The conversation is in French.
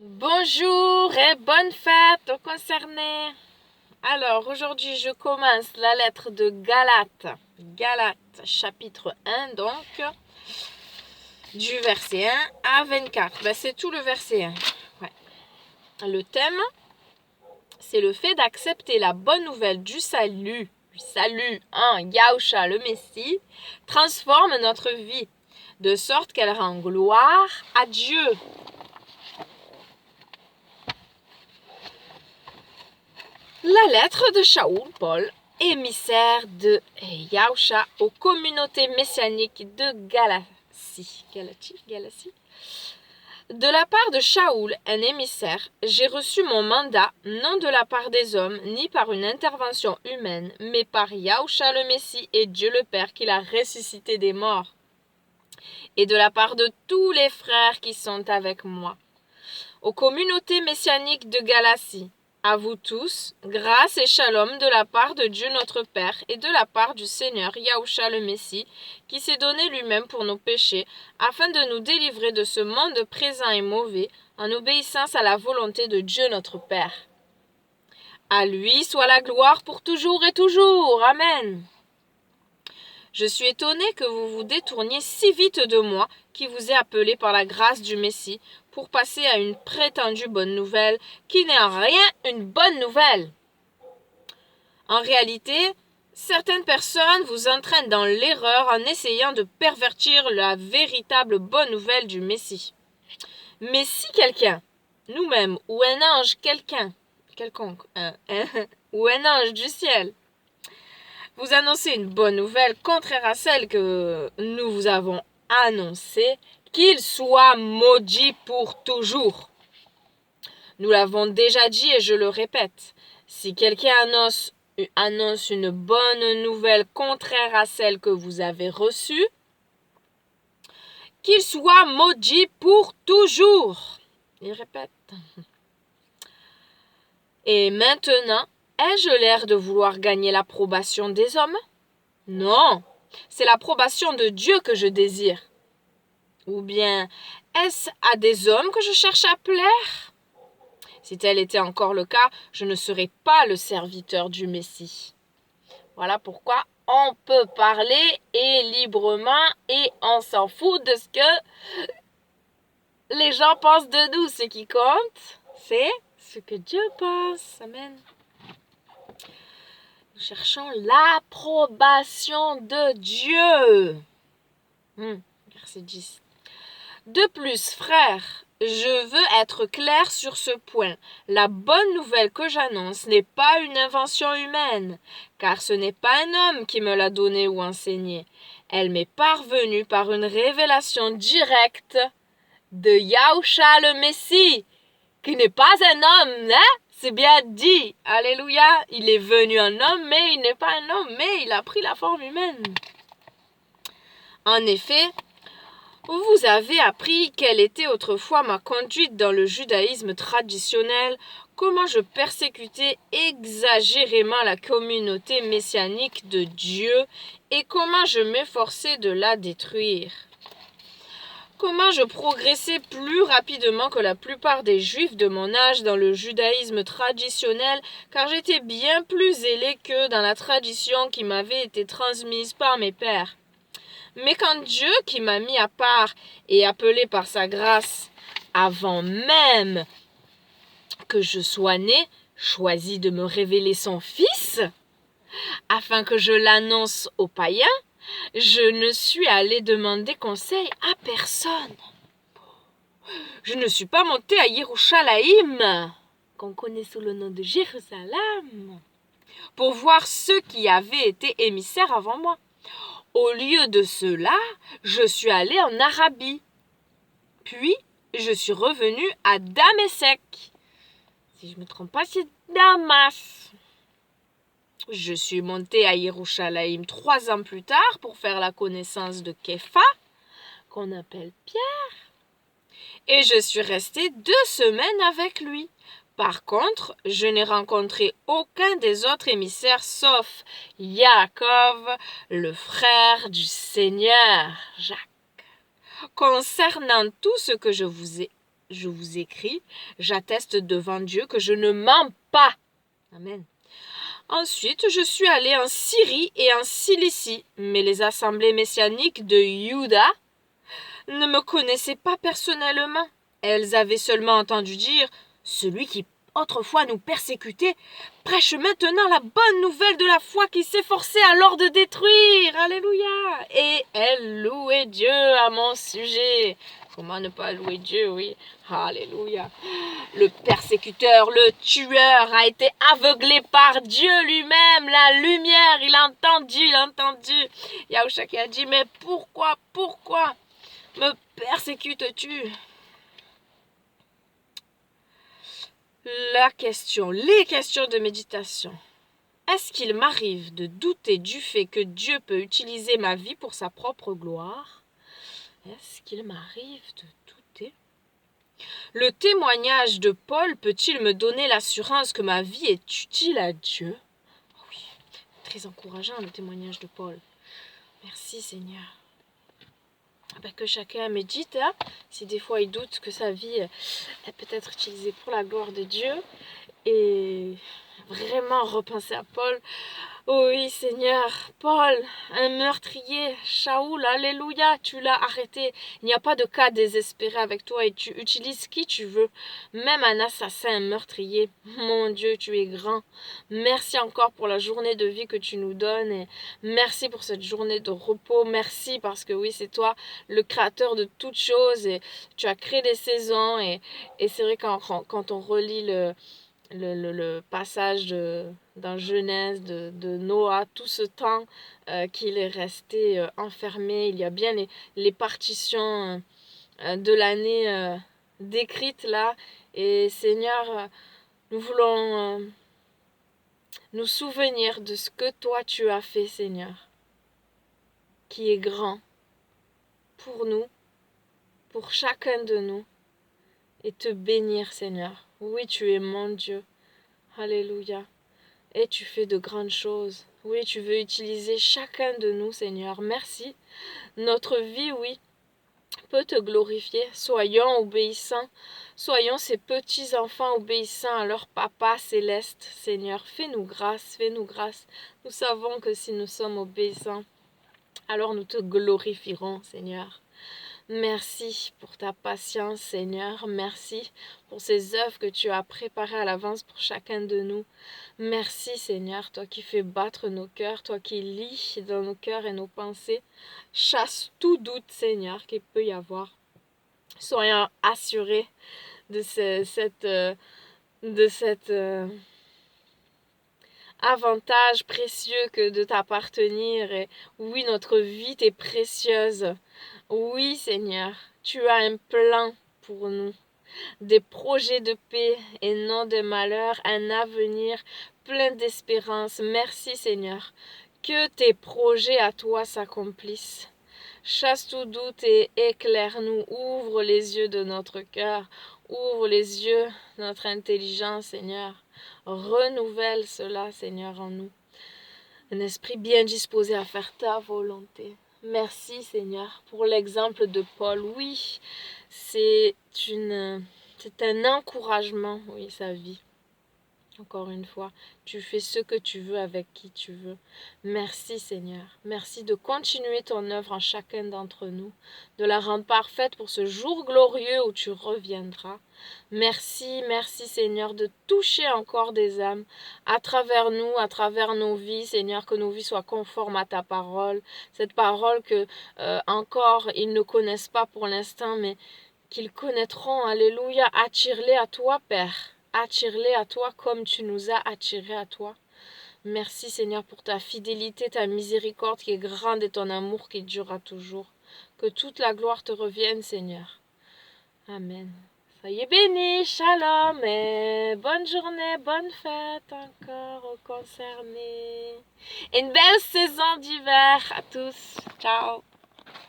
Bonjour et bonne fête aux concernés. Alors aujourd'hui je commence la lettre de Galates. Galates chapitre 1 donc, du verset 1 à 24. C'est tout le verset 1. Ouais. Le thème, c'est le fait d'accepter la bonne nouvelle du salut en Yahushua le Messie, transforme notre vie, de sorte qu'elle rend gloire à Dieu. La lettre de Shaoul Paul, émissaire de Yahushua aux communautés messianiques de Galatie. De la part de Shaoul, un émissaire, j'ai reçu mon mandat non de la part des hommes, ni par une intervention humaine, mais par Yahushua le Messie et Dieu le Père qui l'a ressuscité des morts, et de la part de tous les frères qui sont avec moi. Aux communautés messianiques de Galatie, à vous tous, grâce et shalom de la part de Dieu notre Père et de la part du Seigneur Yahushua le Messie, qui s'est donné lui-même pour nos péchés, afin de nous délivrer de ce monde présent et mauvais, en obéissance à la volonté de Dieu notre Père. À lui soit la gloire pour toujours et toujours. Amen. Je suis étonné que vous vous détourniez si vite de moi, qui vous ai appelé par la grâce du Messie, pour passer à une prétendue bonne nouvelle, qui n'est en rien une bonne nouvelle. En réalité, certaines personnes vous entraînent dans l'erreur en essayant de pervertir la véritable bonne nouvelle du Messie. Mais si quelqu'un, nous-mêmes, ou un ange quelconque, ou un ange du ciel, vous annoncez une bonne nouvelle contraire à celle que nous vous avons annoncée, qu'il soit maudit pour toujours. Nous l'avons déjà dit et je le répète, si quelqu'un annonce une bonne nouvelle contraire à celle que vous avez reçue, qu'il soit maudit pour toujours. Il répète. Et maintenant, ai-je l'air de vouloir gagner l'approbation des hommes? Non, c'est l'approbation de Dieu que je désire. Ou bien, est-ce à des hommes que je cherche à plaire? Si tel était encore le cas, je ne serais pas le serviteur du Messie. Voilà pourquoi on peut parler et librement et on s'en fout de ce que les gens pensent de nous. Ce qui compte, c'est ce que Dieu pense. Amen. Nous cherchons l'approbation de Dieu. Verset 10. De plus, frères, je veux être clair sur ce point. La bonne nouvelle que j'annonce n'est pas une invention humaine, car ce n'est pas un homme qui me l'a donnée ou enseignée. Elle m'est parvenue par une révélation directe de Yahushua le Messie, qui n'est pas un homme, hein? C'est bien dit. Alléluia. Il est venu un homme, mais il n'est pas un homme, mais il a pris la forme humaine. En effet, vous avez appris quelle était autrefois ma conduite dans le judaïsme traditionnel, comment je persécutais exagérément la communauté messianique de Dieu et comment je m'efforçais de la détruire. Comment je progressais plus rapidement que la plupart des juifs de mon âge dans le judaïsme traditionnel, car j'étais bien plus zélé qu'eux dans la tradition qui m'avait été transmise par mes pères. Mais quand Dieu, qui m'a mis à part et appelé par sa grâce, avant même que je sois né, choisit de me révéler son Fils, afin que je l'annonce aux païens, je ne suis allé demander conseil à personne. Je ne suis pas monté à Yerushalayim, qu'on connaît sous le nom de Jérusalem, pour voir ceux qui avaient été émissaires avant moi. Au lieu de cela, je suis allé en Arabie. Puis, je suis revenu à Damesek. Si je ne me trompe pas, c'est Damas. Je suis monté à Yerushalayim 3 ans plus tard pour faire la connaissance de Képha, qu'on appelle Pierre. Et je suis resté 2 semaines avec lui. Par contre, je n'ai rencontré aucun des autres émissaires sauf Yaakov, le frère du Seigneur, Jacques. Concernant tout ce que je vous ai je vous écris, j'atteste devant Dieu que je ne mens pas. Amen. Ensuite, je suis allé en Syrie et en Cilicie, mais les assemblées messianiques de Juda ne me connaissaient pas personnellement. Elles avaient seulement entendu dire « Celui qui autrefois nous persécutait prêche maintenant la bonne nouvelle de la foi qui s'efforçait alors de détruire. » Alléluia. Et elles louaient Dieu à mon sujet. Comment ne pas louer Dieu, oui. Alléluia. Le persécuteur, le tueur a été aveuglé par Dieu lui-même. La lumière, il a entendu. Yahushua qui a dit, mais pourquoi me persécutes-tu? Les questions de méditation. Est-ce qu'il m'arrive de douter du fait que Dieu peut utiliser ma vie pour sa propre gloire? Est-ce qu'il m'arrive de douter? Le témoignage de Paul peut-il me donner l'assurance que ma vie est utile à Dieu? Oui, très encourageant le témoignage de Paul. Merci Seigneur. Que chacun médite, hein, si des fois il doute que sa vie est peut-être utilisée pour la gloire de Dieu, et vraiment repenser à Paul. Oh oui Seigneur, Paul, un meurtrier, Shaoul, alléluia, tu l'as arrêté. Il n'y a pas de cas désespéré avec toi et tu utilises qui tu veux, même un assassin, un meurtrier. Mon Dieu, tu es grand. Merci encore pour la journée de vie que tu nous donnes et merci pour cette journée de repos. Merci parce que oui, c'est toi le créateur de toutes choses et tu as créé des saisons et c'est vrai quand on relit le passage dans Genèse de Noah, tout ce temps qu'il est resté enfermé, il y a bien les partitions de l'année décrites là. Et Seigneur, nous voulons nous souvenir de ce que toi tu as fait, Seigneur, qui est grand pour nous, pour chacun de nous, et te bénir, Seigneur. Oui, tu es mon Dieu. Alléluia. Et tu fais de grandes choses. Oui, tu veux utiliser chacun de nous, Seigneur. Merci. Notre vie, oui, peut te glorifier. Soyons obéissants. Soyons ces petits enfants obéissants à leur Papa céleste, Seigneur. Fais-nous grâce, fais-nous grâce. Nous savons que si nous sommes obéissants, alors nous te glorifierons, Seigneur. Merci pour ta patience, Seigneur. Merci pour ces œuvres que tu as préparées à l'avance pour chacun de nous. Merci, Seigneur, toi qui fais battre nos cœurs, toi qui lis dans nos cœurs et nos pensées. Chasse tout doute, Seigneur, qu'il peut y avoir. Soyons assurés de cet avantage précieux que de t'appartenir. Et oui, notre vie t'est précieuse. Oui, Seigneur, tu as un plan pour nous, des projets de paix et non de malheur, un avenir plein d'espérance. Merci, Seigneur, que tes projets à toi s'accomplissent. Chasse tout doute et éclaire-nous, ouvre les yeux de notre cœur, ouvre les yeux de notre intelligence, Seigneur. Renouvelle cela, Seigneur, en nous. Un esprit bien disposé à faire ta volonté. Merci, Seigneur, pour l'exemple de Paul. Oui, c'est un encouragement, oui, sa vie. Encore une fois, tu fais ce que tu veux avec qui tu veux. Merci Seigneur. Merci de continuer ton œuvre en chacun d'entre nous, de la rendre parfaite pour ce jour glorieux où tu reviendras. Merci, merci Seigneur de toucher encore des âmes à travers nous, à travers nos vies, Seigneur, que nos vies soient conformes à ta parole. Cette parole que encore ils ne connaissent pas pour l'instant, mais qu'ils connaîtront. Alléluia. Attire-les à toi, Père. Attire-les à toi comme tu nous as attirés à toi. Merci Seigneur pour ta fidélité, ta miséricorde qui est grande et ton amour qui durera toujours. Que toute la gloire te revienne Seigneur. Amen. Soyez bénis, shalom et bonne journée, bonne fête encore aux concernés. Et une belle saison d'hiver à tous. Ciao.